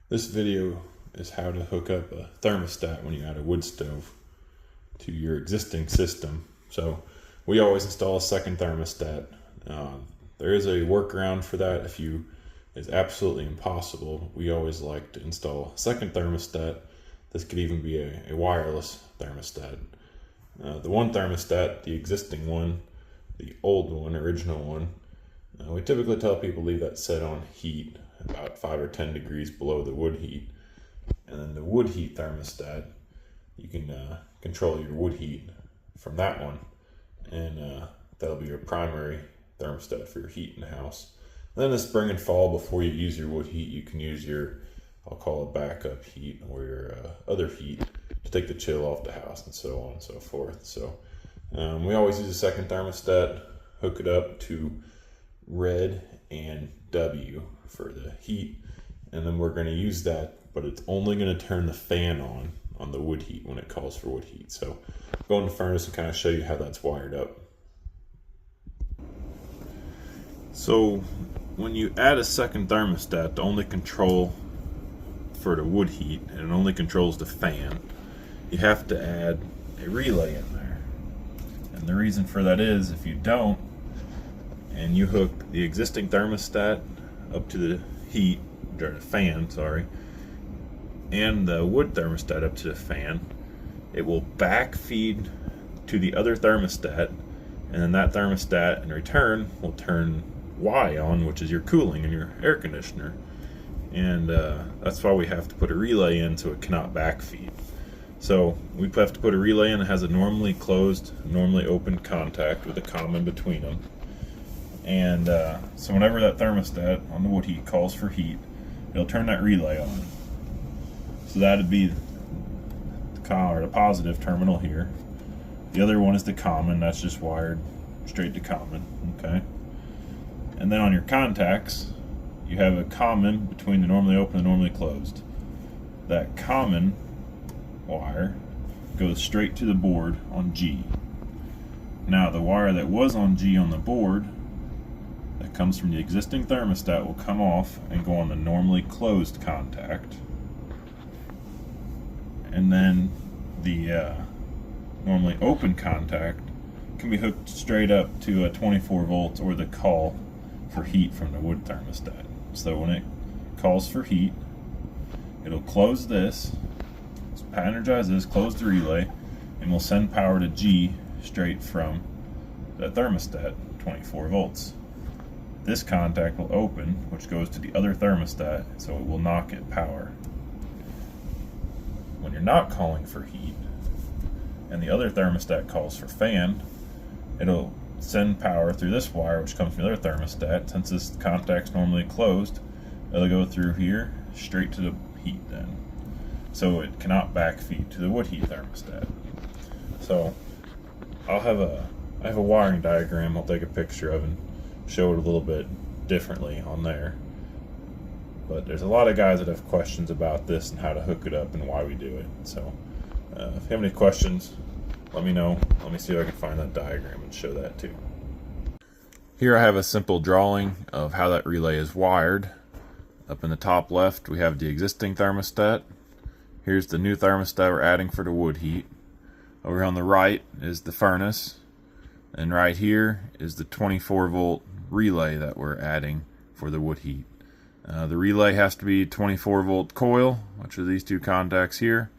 This video is how to hook up a thermostat when you add a wood stove to your existing system. So we always install a second thermostat. There is a workaround for that if it's absolutely impossible. We always like to install a second thermostat. This could even be a wireless thermostat. The one thermostat, the existing one, the old one, original one, we typically tell people leave that set on heat about 5 or 10 degrees below the wood heat. And then the wood heat thermostat, you can control your wood heat from that one, and that'll be your primary thermostat for your heat in the house. And then this spring and fall, before you use your wood heat, you can use your, I'll call it backup heat, or your other heat to take the chill off the house, and so on and so forth. So we always use a second thermostat, hook it up to red and W for the heat, and then we're going to use that, but it's only going to turn the fan on the wood heat when it calls for wood heat. So go in the furnace and kind of show you how that's wired up. So when you add a second thermostat, the only control for the wood heat, and it only controls the fan, you have to add a relay in there. And the reason for that is, if you don't, and you hook the existing thermostat up to the heat, or the fan, sorry, and the wood thermostat up to the fan, it will back feed to the other thermostat, and then that thermostat in return will turn Y on, which is your cooling and your air conditioner. And that's why we have to put a relay in, so it cannot backfeed. So we have to put a relay in that has a normally closed, normally open contact with a common between them. And so whenever that thermostat on the wood heat calls for heat, it'll turn that relay on. So that'd be the positive terminal here. The other one is the common, that's just wired straight to common, okay? And then on your contacts, you have a common between the normally open and normally closed. That common wire goes straight to the board on G. Now the wire that was on G on the board, that comes from the existing thermostat, will come off and go on the normally closed contact. And then the normally open contact can be hooked straight up to a 24 volts or the call for heat from the wood thermostat. So when it calls for heat, it'll close this, energize this, close the relay, and will send power to G straight from the thermostat, 24 volts. This contact will open, which goes to the other thermostat, so it will not get power. When you're not calling for heat, and the other thermostat calls for fan, it'll send power through this wire, which comes from the other thermostat. Since this contact's normally closed, it'll go through here, straight to the heat then. So it cannot backfeed to the wood heat thermostat. So I have a wiring diagram I'll take a picture of and show it a little bit differently on there. But there's a lot of guys that have questions about this and how to hook it up and why we do it. So if you have any questions, let me know. Let me see if I can find that diagram and show that too. Here I have a simple drawing of how that relay is wired. Up in the top left we have the existing thermostat. Here's the new thermostat we're adding for the wood heat. Over here on the right is the furnace. And right here is the 24 volt relay that we're adding for the wood heat. The relay has to be 24 volt coil, which are these two contacts here.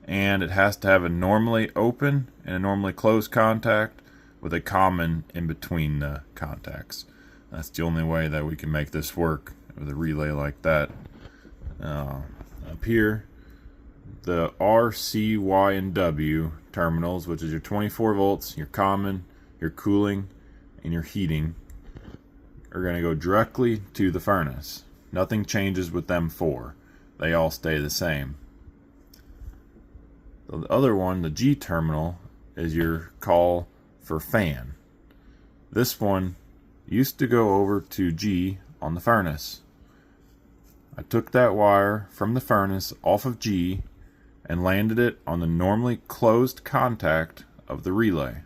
And it has to have a normally open and a normally closed contact with a common in between the contacts. That's the only way that we can make this work with a relay like that. Up here, the R, C, Y, and W terminals, which is your 24 volts, your common, your cooling, and your heating, are going to go directly to the furnace. Nothing changes with them four. They all stay the same. The other one, the G terminal, is your call for fan. This one used to go over to G on the furnace. I took that wire from the furnace off of G and landed it on the normally closed contact of the relay.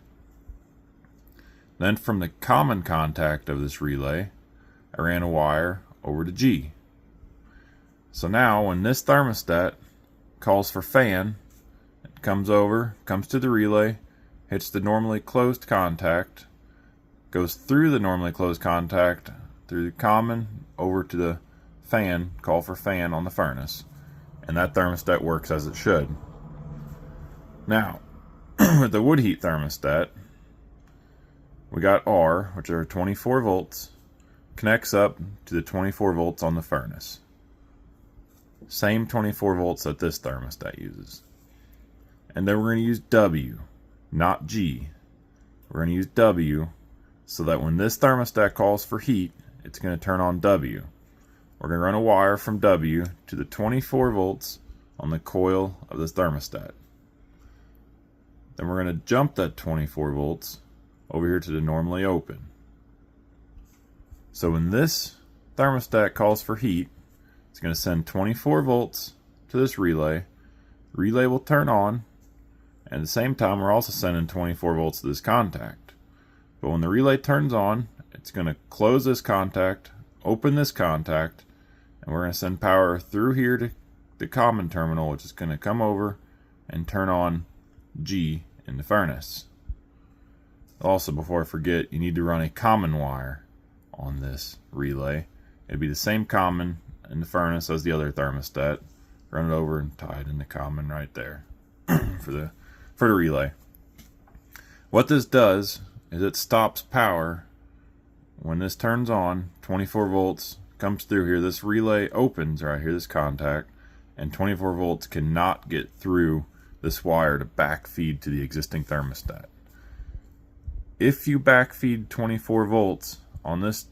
Then from the common contact of this relay, I ran a wire over to G. So now when this thermostat calls for fan, it comes to the relay, hits the normally closed contact, goes through the normally closed contact, through the common, over to the fan, call for fan on the furnace. And that thermostat works as it should. Now, with the wood heat thermostat, we got R, which are 24 volts, connects up to the 24 volts on the furnace. Same 24 volts that this thermostat uses. And then we're going to use W, not G. We're going to use W so that when this thermostat calls for heat, it's going to turn on W. We're going to run a wire from W to the 24 volts on the coil of this thermostat. Then we're going to jump that 24 volts over here to the normally open. So when this thermostat calls for heat, it's going to send 24 volts to this relay. Relay will turn on, and at the same time we're also sending 24 volts to this contact. But when the relay turns on, it's going to close this contact, open this contact, and we're going to send power through here to the common terminal, which is going to come over and turn on G in the furnace. Also, before I forget, you need to run a common wire on this relay. It'd be the same common in the furnace as the other thermostat. Run it over and tie it in the common right there for the relay. What this does is it stops power when this turns on. 24 volts comes through here. This relay opens right here, this contact, and 24 volts cannot get through this wire to backfeed to the existing thermostat. If you backfeed 24 volts on this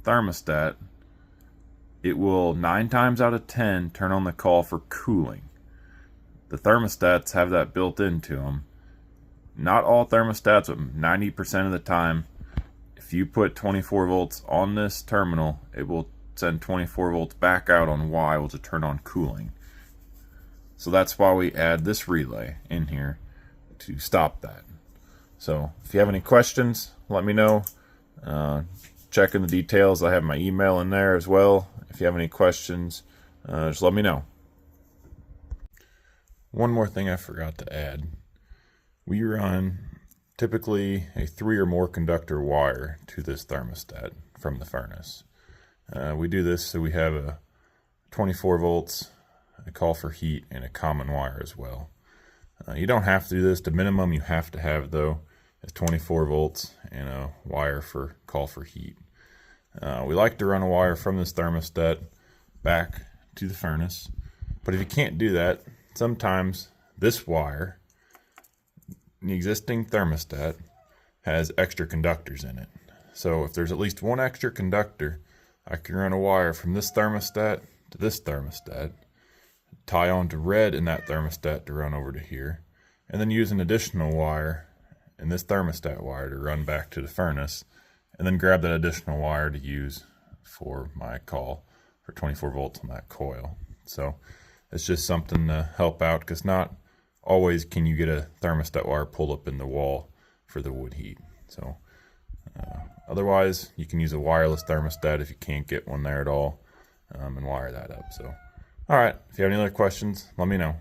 thermostat, it will 9 times out of 10 turn on the call for cooling. The thermostats have that built into them. Not all thermostats, but 90% of the time, if you put 24 volts on this terminal, it will send 24 volts back out on Y, which will turn on cooling. So that's why we add this relay in here to stop that. So if you have any questions, let me know. Check in the details. I have my email in there as well. If you have any questions, just let me know. One more thing I forgot to add. We run typically a 3 or more conductor wire to this thermostat from the furnace. We do this so we have a 24 volts, a call for heat, and a common wire as well. You don't have to do this. The minimum you have to have, though, is 24 volts and a wire for call for heat. We like to run a wire from this thermostat back to the furnace, but if you can't do that, sometimes this wire, the existing thermostat, has extra conductors in it. So if there's at least one extra conductor, I can run a wire from this thermostat to this thermostat, tie on to red in that thermostat to run over to here, and then use an additional wire in this thermostat wire to run back to the furnace, and then grab that additional wire to use for my call for 24 volts on that coil. So it's just something to help out, because not always can you get a thermostat wire pulled up in the wall for the wood heat. So otherwise, you can use a wireless thermostat if you can't get one there at all, and wire that up. So, all right, if you have any other questions, let me know.